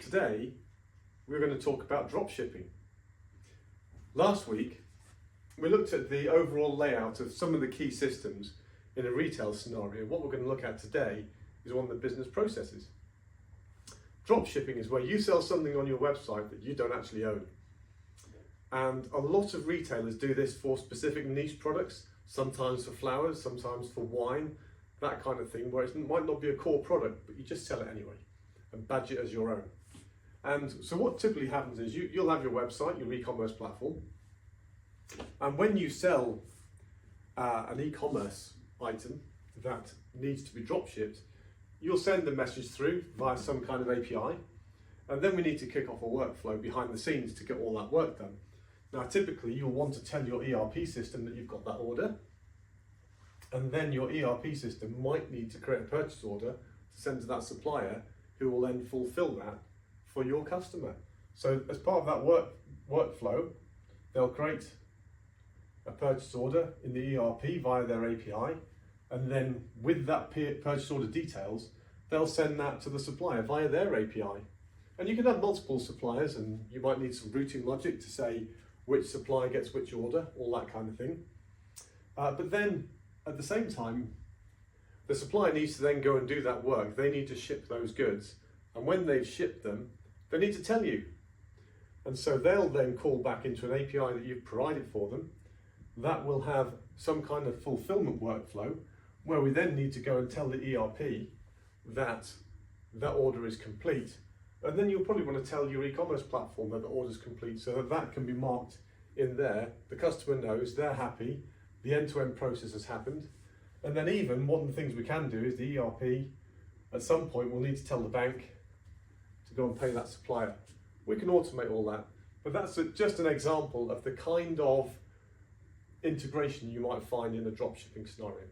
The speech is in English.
Today, we're going to talk about drop shipping. Last week, we looked at the overall layout of some of the key systems in a retail scenario. What we're going to look at today is one of the business processes. Drop shipping is where you sell something on your website that you don't actually own. And a lot of retailers do this for specific niche products, sometimes for flowers, sometimes for wine, that kind of thing, where it might not be a core product, but you just sell it anyway and badge it as your own. And so what typically happens is you'll have your website, your e-commerce platform, and when you sell an e-commerce item that needs to be drop shipped, you'll send a message through via some kind of API, and then we need to kick off a workflow behind the scenes to get all that work done. Now, typically you'll want to tell your ERP system that you've got that order, and then your ERP system might need to create a purchase order to send to that supplier, who will then fulfill that for your customer. So as part of that workflow, they'll create a purchase order in the ERP via their API, and then with that purchase order details, they'll send that to the supplier via their API. And you can have multiple suppliers, and you might need some routing logic to say which supplier gets which order, all that kind of thing. But then at the same time, the supplier needs to then go and do that work. They need to ship those goods. And when they've shipped them, they need to tell you. And so they'll then call back into an API that you've provided for them. That will have some kind of fulfillment workflow where we then need to go and tell the ERP that that order is complete. And then you'll probably want to tell your e-commerce platform that the order is complete, so that that can be marked in there. The customer knows, they're happy, the end-to-end process has happened. And then even one of the things we can do is the ERP at some point will need to tell the bank to go and pay that supplier. We can automate all that, but that's just an example of the kind of integration you might find in a dropshipping scenario.